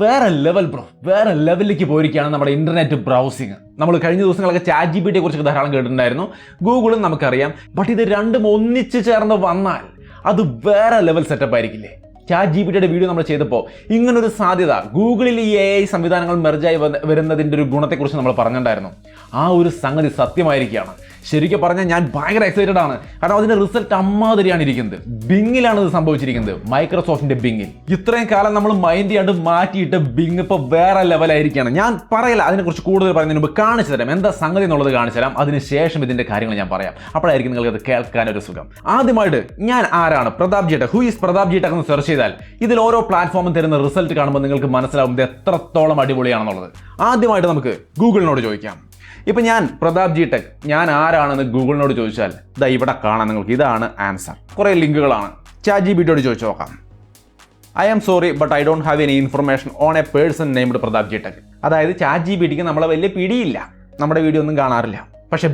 വേറെ level bro, വേറെ ലെവലിലേക്ക് പോയിരിക്കുകയാണ് നമ്മുടെ ഇന്റർനെറ്റ് ബ്രൗസിങ്. നമ്മൾ കഴിഞ്ഞ ദിവസങ്ങളൊക്കെ ChatGPT കുറിച്ച് ധാരാളം കേട്ടിട്ടുണ്ടായിരുന്നു, ഗൂഗിളും നമുക്കറിയാം. ബട്ട് ഇത് രണ്ടും ഒന്നിച്ച് ചേർന്ന് വന്നാൽ അത് വേറെ ലെവൽ സെറ്റപ്പ് ആയിരിക്കില്ലേ? ChatGPTയുടെ വീഡിയോ നമ്മൾ ചെയ്തപ്പോൾ ഇങ്ങനൊരു സാധ്യത, ഗൂഗിളിൽ ഈ AI സംവിധാനങ്ങൾ മെർജായി വരുന്നതിൻ്റെ ഒരു ഗുണത്തെക്കുറിച്ച് നമ്മൾ പറഞ്ഞിട്ടുണ്ടായിരുന്നു. ആ ഒരു സംഗതി സത്യമായിരിക്കുകയാണ്. ശരിക്കും പറഞ്ഞാൽ ഞാൻ ഭയങ്കര എക്സൈറ്റഡ് ആണ്. കാരണം അതിന്റെ റിസൾട്ട് അമ്മാതിരിയാണ് ഇരിക്കുന്നത്. ബിങ്ങിലാണ് ഇത് സംഭവിച്ചിരിക്കുന്നത്, മൈക്രോസോഫ്റ്റിന്റെ ബിങ്ങിൽ. ഇത്രയും കാലം നമ്മൾ മൈൻഡ് ചെയ്യാണ്ട് മാറ്റിയിട്ട് ബിങ് ഇപ്പോൾ വേറെ ലെവലായിരിക്കുകയാണ്. ഞാൻ പറയില്ല, അതിനെക്കുറിച്ച് കൂടുതൽ പറയുന്നതിന് മുമ്പ് കാണിച്ചു തരാം, എന്താ സംഗതി എന്നുള്ളത് കാണിച്ചു തരാം. അതിനുശേഷം ഇതിന്റെ കാര്യങ്ങൾ ഞാൻ പറയാം. അപ്പോഴായിരിക്കും നിങ്ങൾക്ക് അത് കേൾക്കാനൊരു സുഖം. ആദ്യമായിട്ട് ഞാൻ ആരാണ്, Pratap G tech, who is Pratap G tech എന്ന് സെർച്ച് ചെയ്താൽ ഇതിൽ ഓരോ പ്ലാറ്റ്ഫോമും തരുന്ന റിസൾട്ട് കാണുമ്പോൾ നിങ്ങൾക്ക് മനസ്സിലാവും ഇത് എത്രത്തോളം അടിപൊളിയാണെന്നുള്ളത്. ആദ്യമായിട്ട് നമുക്ക് ഗൂഗിളിനോട് ചോദിക്കാം. ഇപ്പം ഞാൻ പ്രതാപ് ജി ടെക്, ഞാൻ ആരാണെന്ന് ഗൂഗിളിനോട് ചോദിച്ചാൽ ഇതാ ഇവിടെ കാണാം നിങ്ങൾക്ക്, ഇതാണ് ആൻസർ. കുറേ ലിങ്കുകളാണ്. ChatGPTയോട് ചോദിച്ചു നോക്കാം. I am sorry but I don't have any information on a person named Pratap G tech. അതായത് ChatGPTക്ക് നമ്മളെ വലിയ പിടിയില്ല, നമ്മുടെ വീഡിയോ ഒന്നും കാണാറില്ല. പക്ഷെ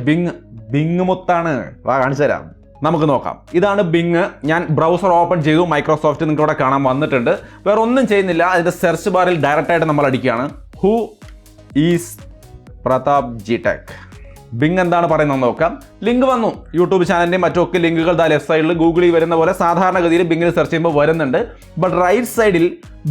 ബിങ് മൊത്താണ്. കാണിച്ചു തരാം, നമുക്ക് നോക്കാം. ഇതാണ് ബിങ്. ഞാൻ ബ്രൗസർ ഓപ്പൺ ചെയ്തു, മൈക്രോസോഫ്റ്റ് നിങ്ങൾക്ക് ഇവിടെ കാണാൻ വന്നിട്ടുണ്ട്. വേറെ ഒന്നും ചെയ്യുന്നില്ല, അതിന്റെ സെർച്ച് ബാറിൽ ഡയറക്റ്റായിട്ട് നമ്മൾ അടിക്കുകയാണ്, who is Pratap G tech. Bing എന്താണ് പറയുന്നത് നോക്കാം. ലിങ്ക് വന്നു, യൂട്യൂബ് ചാനലിൻ്റെയും മറ്റൊക്കെ ലിങ്കുകൾ ലെഫ്റ്റ് സൈഡിൽ ഗൂഗിളിൽ വരുന്ന പോലെ സാധാരണഗതിയിൽ ബിങ്ങിൽ സെർച്ച് ചെയ്യുമ്പോൾ വരുന്നുണ്ട്. ബട്ട് റൈറ്റ് സൈഡിൽ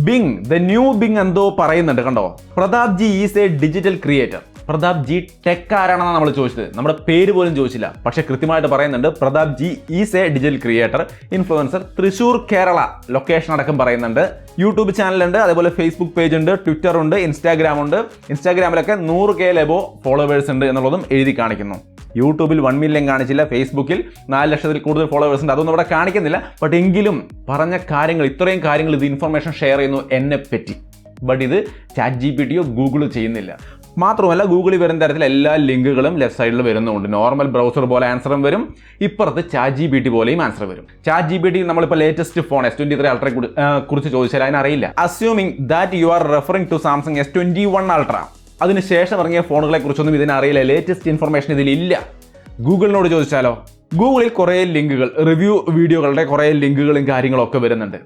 ബിങ്, ദ ന്യൂ ബിങ് എന്തോ പറയുന്നുണ്ട്, കണ്ടോ? Prathap G is a digital creator. Prathap G tech ആരാണെന്നാണ് നമ്മൾ ചോദിച്ചത്, നമ്മുടെ പേര് പോലും ചോദിച്ചില്ല. പക്ഷെ കൃത്യമായിട്ട് പറയുന്നുണ്ട്, Prathap G is a digital creator, influencer, Thrissur, Kerala, location അടക്കം പറയുന്നുണ്ട്. യൂട്യൂബ് ചാനലുണ്ട്, അതേപോലെ ഫേസ്ബുക്ക് പേജ് ഉണ്ട്, ട്വിറ്റർ ഉണ്ട്, ഇൻസ്റ്റാഗ്രാം ഉണ്ട്. ഇൻസ്റ്റാഗ്രാമിലൊക്കെ 100K ലെബോ ഫോളോവേഴ്സ് ഉണ്ട് എന്നുള്ളതും എഴുതി കാണിക്കുന്നു. യൂട്യൂബിൽ 1 മില്യൺ കാണിച്ചില്ല, ഫേസ്ബുക്കിൽ 4 ലക്ഷത്തിൽ കൂടുതൽ ഫോളോവേഴ്സ് ഉണ്ട്, അതൊന്നും ഇവിടെ കാണിക്കുന്നില്ല. ബട്ട് എങ്കിലും പറഞ്ഞ കാര്യങ്ങൾ, ഇത്രയും കാര്യങ്ങൾ, ഇത് ഇൻഫർമേഷൻ ഷെയർ ചെയ്യുന്നു എന്നെ പറ്റി. ബട്ട് ഇത് ChatGPTയോ ഗൂഗിളോ ചെയ്യുന്നില്ല. മാത്രമല്ല ഗൂഗിളിൽ വരുന്ന തരത്തിൽ എല്ലാ ലിങ്കുകളും ലെഫ്റ്റ് സൈഡിൽ വരുന്നുണ്ട്. നോർമൽ ബ്രൗസർ പോലെ ആൻസറും വരും, ഇപ്പുറത്ത് ChatGPT പോലെയും ആൻസർ വരും. ChatGPT നമ്മളിപ്പോൾ ലേറ്റസ്റ്റ് ഫോൺ S23 Ultra കുറിച്ച് ചോദിച്ചാൽ അതിനറിയില്ല. Assuming that you are referring to Samsung S21 Ultra, അതിനുശേഷം ഇറങ്ങിയ ഫോണുകളെ കുറിച്ചൊന്നും ഇതിനറിയില്ല, ലേറ്റസ്റ്റ് ഇൻഫർമേഷൻ ഇതിലില്ല. ഗൂഗിളിനോട് ചോദിച്ചാലോ, ഗൂഗിളിൽ കുറേ ലിങ്കുകൾ, റിവ്യൂ വീഡിയോകളുടെ കുറേ ലിങ്കുകളും കാര്യങ്ങളൊക്കെ വരുന്നുണ്ട്.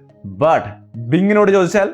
ബട്ട് ബിങ്ങിനോട് ചോദിച്ചാൽ,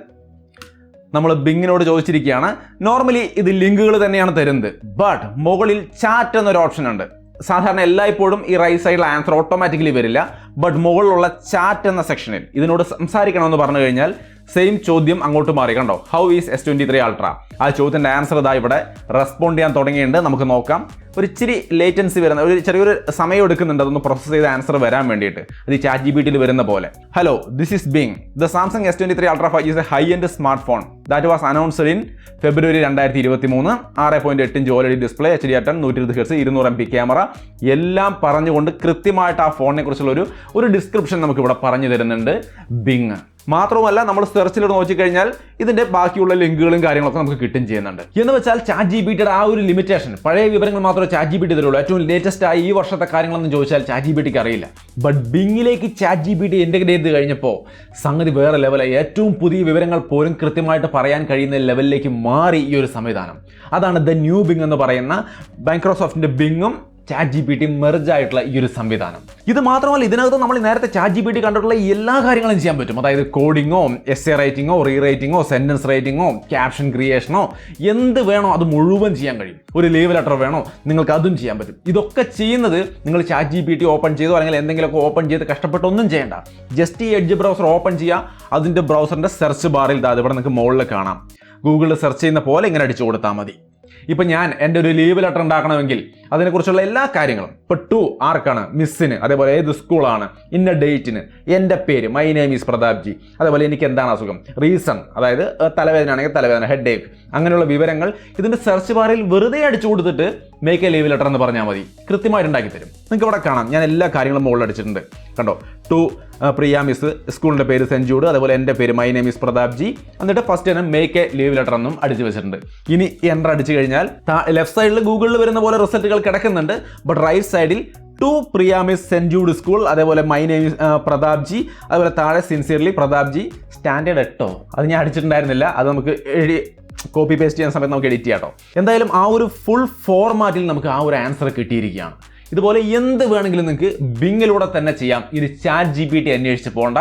നമ്മൾ ബിങ്ങിനോട് ചോദിച്ചിരിക്കുകയാണ്, നോർമലി ഇത് ലിങ്കുകൾ തന്നെയാണ് തരുന്നത്. ബട്ട് മുകളിൽ ചാറ്റ് എന്നൊരു ഓപ്ഷൻ ഉണ്ട്. സാധാരണ എല്ലായ്പ്പോഴും ഈ റൈറ്റ് സൈഡിൽ ആൻസർ ഓട്ടോമാറ്റിക്കലി വരില്ല. ബട്ട് മുകളിലുള്ള ചാറ്റ് എന്ന സെക്ഷനിൽ ഇതിനോട് സംസാരിക്കണമെന്ന് പറഞ്ഞു കഴിഞ്ഞാൽ സെയിം ചോദ്യം അങ്ങോട്ട് മാറി, കണ്ടോ? How is S23 Ultra? ആ ചോദ്യത്തിൻ്റെ ആൻസർ ഇതാ ഇവിടെ റെസ്പോണ്ട് ചെയ്യാൻ തുടങ്ങിയിട്ടുണ്ട്. നമുക്ക് നോക്കാം. ഒരു ഇച്ചിരി ലേറ്റൻസി വരുന്ന, ഒരു ചെറിയൊരു സമയം എടുക്കുന്നുണ്ട് അതൊന്ന് പ്രോസസ് ചെയ്ത് ആൻസർ വരാൻ വേണ്ടിയിട്ട്. അത് ChatGPTയിൽ വരുന്ന പോലെ. Hello, this is Bing. The Samsung S23 Ultra 5 is a high end smartphone that was announced in February 2023. 6.8 inch OLED display, HDR10, 120 Hz, 200 MP camera, എല്ലാം പറഞ്ഞുകൊണ്ട് കൃത്യമായിട്ട് ആ ഫോണിനെ കുറിച്ചുള്ള ഒരു ഡിസ്ക്രിപ്ഷൻ നമുക്ക് ഇവിടെ പറഞ്ഞു തരുന്നുണ്ട് ബിങ്. മാത്രമല്ല നമ്മൾ സെർച്ചിലൂടെ നോക്കിക്കഴിഞ്ഞാൽ ഇതിന്റെ ബാക്കിയുള്ള ലിങ്കുകളും കാര്യങ്ങളൊക്കെ നമുക്ക് കിട്ടും ചെയ്യുന്നുണ്ട്. എന്ന് വെച്ചാൽ ChatGPTയുടെ ആ ഒരു ലിമിറ്റേഷൻ, പഴയ വിവരങ്ങൾ മാത്രമേ ChatGPT തരുള്ളൂ. ഏറ്റവും ലേറ്റസ്റ്റ് ആയി ഈ വർഷത്തെ കാര്യങ്ങളൊന്നും ചോദിച്ചാൽ ChatGPTക്ക് അറിയില്ല. ബട്ട് ബിങ്ങിലേക്ക് ChatGPT ഇന്റഗ്രേറ്റ് ചെയ്ത് കഴിഞ്ഞപ്പോൾ സംഗതി വേറെ ലെവലായി. ഏറ്റവും പുതിയ വിവരങ്ങൾ പോലും കൃത്യമായിട്ട് പറയാൻ കഴിയുന്ന ലെവലിലേക്ക് മാറി ഈ ഒരു സംവിധാനം. അതാണ് ദ ന്യൂ ബിങ് എന്ന് പറയുന്ന മൈക്രോസോഫ്റ്റിന്റെ ബിങ്ങും ChatGPT മെർജ് ആയിട്ടുള്ള ഈ ഒരു സംവിധാനം. ഇത് മാത്രമല്ല, ഇതിനകത്ത് നമ്മൾ നേരത്തെ ChatGPT കണ്ടിട്ടുള്ള എല്ലാ കാര്യങ്ങളും ചെയ്യാൻ പറ്റും. അതായത് കോഡിങ്ങോ, എസ്സേ റൈറ്റിങ്ങോ, റീറൈറ്റിങ്ങോ, സെന്റൻസ് റൈറ്റിങ്ങോ, ക്യാപ്ഷൻ ക്രിയേഷനോ, എന്ത് വേണോ അത് മുഴുവൻ ചെയ്യാൻ കഴിയും. ഒരു ലീവ് ലെറ്റർ വേണോ, നിങ്ങൾക്ക് അതും ചെയ്യാൻ പറ്റും. ഇതൊക്കെ ചെയ്യുന്നത് നിങ്ങൾ ChatGPT ഓപ്പൺ ചെയ്തോ അല്ലെങ്കിൽ എന്തെങ്കിലുമൊക്കെ ഓപ്പൺ ചെയ്ത് കഷ്ടപ്പെട്ടൊന്നും ചെയ്യേണ്ട. ജസ്റ്റ് ഈ എഡ്ജ് ബ്രൗസർ ഓപ്പൺ ചെയ്യുക, അതിൻ്റെ ബ്രൗസറിൻ്റെ സെർച്ച് ബാറിൽ ഇവിടെ നിങ്ങൾക്ക് മുകളിൽ കാണാം. ഗൂഗിളിൽ സെർച്ച് ചെയ്യുന്ന പോലെ ഇങ്ങനെ അടിച്ചു കൊടുത്താൽ മതി. ഇപ്പം ഞാൻ എൻ്റെ ഒരു ലീവ് ലെറ്റർ ഉണ്ടാക്കണമെങ്കിൽ അതിനെക്കുറിച്ചുള്ള എല്ലാ കാര്യങ്ങളും, ഇപ്പോൾ ടു ആർക്കാണ്, മിസ്സിന്, അതേപോലെ ഏത് സ്കൂളാണ്, ഇന്ന ഡേറ്റിന്, എൻ്റെ പേര്, my name is Pratap G, അതേപോലെ എനിക്ക് എന്താണ് അസുഖം, റീസൺ, അതായത് തലവേദന ആണെങ്കിൽ തലവേദന, ഹെഡ് ഏക്ക്, അങ്ങനെയുള്ള വിവരങ്ങൾ ഇതിൻ്റെ സെർച്ച് ബാറിൽ വെറുതെ അടിച്ചു കൊടുത്തിട്ട് മേക്ക് എ ലീവ് ലെറ്റർ എന്ന് പറഞ്ഞാൽ മതി, കൃത്യമായിട്ട് ഉണ്ടാക്കി തരും. നിങ്ങൾക്ക് ഇവിടെ കാണാം, ഞാൻ എല്ലാ കാര്യങ്ങളും മുകളിൽ അടിച്ചിട്ടുണ്ട്, കണ്ടോ? ടു പ്രിയ മിസ്, സ്കൂളിൻ്റെ പേര് സെൻറ്റ് ജൂഡ്, അതേപോലെ എൻ്റെ പേര് my name is Pratap G, എന്നിട്ട് ഫസ്റ്റ് തന്നെ മേക്ക് എ ലീവ് ലെറ്റർ എന്നും അടിച്ചു വെച്ചിട്ടുണ്ട്. ഇനി എൻ്റർ അടിച്ചു കഴിഞ്ഞാൽ ലെഫ്റ്റ് സൈഡിൽ ഗൂഗിളിൽ വരുന്ന പോലെ റിസൾട്ടുകൾ കിടക്കുന്നുണ്ട്. ബട്ട് റൈറ്റ് സൈഡിൽ to Priya miss saint Jude school, അതേപോലെ my name is Pratap G, അതുപോലെ താഴെ സിൻസിയർലി പ്രതാപ് ജി, സ്റ്റാൻഡേർഡ് 8 അത് ഞാൻ അടിച്ചിട്ടുണ്ടായിരുന്നില്ല, അത് നമുക്ക് കോപ്പി പേസ്റ്റ് ചെയ്യുന്ന സമയത്ത് നമുക്ക് എഡിറ്റ് ചെയ്യാം കേട്ടോ. എന്തായാലും ആ ഒരു ഫുൾ ഫോർമാറ്റിൽ നമുക്ക് ആ ഒരു ആൻസർ കിട്ടിയിരിക്കുകയാണ്. ഇതുപോലെ എന്ത് വേണമെങ്കിലും നിങ്ങൾക്ക് ബിങ്ങിലൂടെ തന്നെ ചെയ്യാം. ഇത് ChatGPT അന്വേഷിച്ച് പോകണ്ട.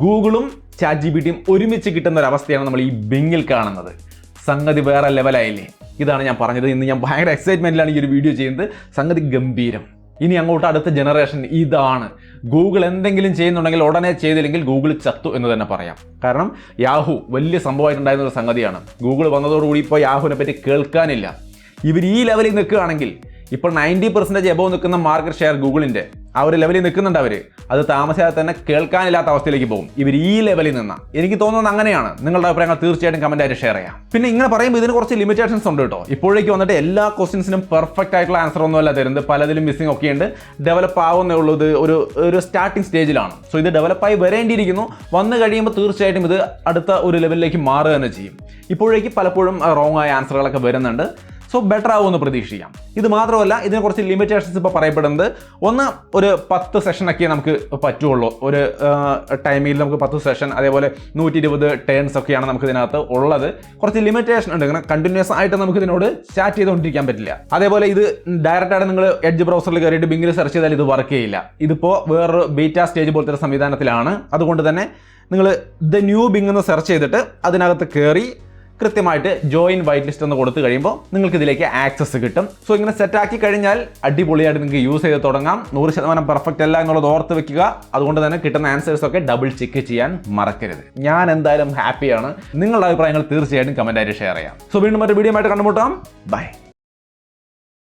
ഗൂഗിളും ChatGPTയും ഒരുമിച്ച് കിട്ടുന്ന ഒരു അവസ്ഥയാണ് നമ്മൾ ഈ ബിങ്ങിൽ കാണുന്നത്. സംഗതി വേറെ ലെവലായില്ലേ? ഇതാണ് ഞാൻ പറഞ്ഞത്. ഇന്ന് ഞാൻ ഭയങ്കര എക്സൈറ്റ്മെൻറ്റിലാണ് ഈ ഒരു വീഡിയോ ചെയ്യുന്നത്. സംഗതി ഗംഭീരം. ഇനി അങ്ങോട്ട് അടുത്ത ജനറേഷൻ ഇതാണ്. ഗൂഗിൾ എന്തെങ്കിലും ചെയ്യുന്നുണ്ടെങ്കിൽ ഉടനെ ചെയ്തില്ലെങ്കിൽ ഗൂഗിൾ ചത്തു എന്ന് തന്നെ പറയാം. കാരണം യാഹു വലിയ സംഭവമായിട്ടുണ്ടായിരുന്ന ഒരു സംഗതിയാണ്. ഗൂഗിൾ വന്നതോടുകൂടി ഇപ്പോൾ യാഹുവിനെ പറ്റി കേൾക്കാനില്ല. ഇവർ ഈ ലെവലിൽ നിൽക്കുകയാണെങ്കിൽ ഇപ്പോൾ 90% എബോവ് നിൽക്കുന്ന മാർക്കറ്റ് ഷെയർ ഗൂഗിളിൻ്റെ ആ ഒരു ലെവലിൽ നിൽക്കുന്നുണ്ട് അവർ. അത് താമസിയാതെ തന്നെ കേൾക്കാനില്ലാത്ത അവസ്ഥയിലേക്ക് പോകും ഇവർ ഈ ലെവലിൽ നിന്ന്. എനിക്ക് തോന്നുന്നത് അങ്ങനെയാണ്. നിങ്ങളുടെ അഭിപ്രായങ്ങൾ തീർച്ചയായിട്ടും കമൻറ്റായിട്ട് ഷെയർ ചെയ്യാം. പിന്നെ ഇങ്ങനെ പറയുമ്പോൾ ഇതിന് കുറച്ച് ലിമിറ്റേഷൻസ് ഉണ്ട് കേട്ടോ. ഇപ്പോഴേക്ക് വന്നിട്ട് എല്ലാ ക്വസ്റ്റ്യൻസിനും പെർഫെക്റ്റ് ആയിട്ടുള്ള ആൻസർ ഒന്നുമല്ല തരുന്നത്. പലതിലും മിസ്സിംഗ് ഒക്കെ ഉണ്ട്. ഡെവലപ്പ് ആവുന്നേ ഉള്ളൂ. ഇത് ഒരു സ്റ്റാർട്ടിംഗ് സ്റ്റേജിലാണ്. സോ ഇത് ഡെവലപ്പായി വരേണ്ടിയിരിക്കുന്നു. വന്നു കഴിയുമ്പോൾ തീർച്ചയായിട്ടും ഇത് അടുത്ത ഒരു ലെവലിലേക്ക് മാറുക തന്നെ ചെയ്യും. ഇപ്പോഴേക്ക് പലപ്പോഴും റോങ് ആയ ആൻസറുകളൊക്കെ വരുന്നുണ്ട്. സോ ബെറ്റർ ആവുമെന്ന് പ്രതീക്ഷിക്കാം. ഇത് മാത്രമല്ല, ഇതിനെ കുറച്ച് ലിമിറ്റേഷൻസ് ഇപ്പോൾ പറയപ്പെടുന്നത്, ഒന്ന് ഒരു 10 സെഷനൊക്കെ നമുക്ക് പറ്റുള്ളൂ. ഒരു ടൈമിൽ നമുക്ക് 10 സെഷൻ, അതേപോലെ 120 ടേൺസ് ഒക്കെയാണ് നമുക്ക് ഇതിനകത്ത് ഉള്ളത്. കുറച്ച് ലിമിറ്റേഷൻ ഉണ്ട്. ഇങ്ങനെ കണ്ടിന്യൂസ് ആയിട്ട് നമുക്ക് ഇതിനോട് ചാറ്റ് ചെയ്തുകൊണ്ടിരിക്കാൻ പറ്റില്ല. അതേപോലെ ഇത് ഡയറക്റ്റായിട്ട് നിങ്ങൾ എഡ്ജ് ബ്രൗസറിൽ കയറിയിട്ട് ബിങ്ങിൽ സെർച്ച് ചെയ്താൽ ഇത് വർക്ക് ചെയ്യില്ല. ഇതിപ്പോൾ വേറൊരു ബീറ്റാ സ്റ്റേജ് പോലത്തെ ഒരു സംവിധാനത്തിലാണ്. അതുകൊണ്ട് തന്നെ നിങ്ങൾ ദ ന്യൂ ബിങ് എന്ന് സെർച്ച് ചെയ്തിട്ട് അതിനകത്ത് കയറി കൃത്യമായിട്ട് ജോയിൻ വൈറ്റ് ലിസ്റ്റ് എന്ന് കൊടുത്തു കഴിയുമ്പോൾ നിങ്ങൾക്ക് ഇതിലേക്ക് ആക്സസ് കിട്ടും. സോ ഇങ്ങനെ സെറ്റാക്കി കഴിഞ്ഞാൽ അടിപൊളിയായിട്ട് നിങ്ങൾക്ക് യൂസ് ചെയ്ത് തുടങ്ങാം. 100% പെർഫെക്റ്റ് അല്ല എന്നുള്ളത് ഓർത്ത് വെക്കുക. അതുകൊണ്ട് തന്നെ കിട്ടുന്ന ആൻസേഴ്സ് ഒക്കെ ഡബിൾ ചെക്ക് ചെയ്യാൻ മറക്കരുത്. ഞാൻ എന്തായാലും ഹാപ്പിയാണ്. നിങ്ങളുടെ അഭിപ്രായങ്ങൾ തീർച്ചയായിട്ടും കമൻറ്റായിട്ട് ഷെയർ ചെയ്യാം. സോ വീണ്ടും ഒരു വീഡിയോ ആയിട്ട് കണ്ടുമുട്ടാം. ബൈ.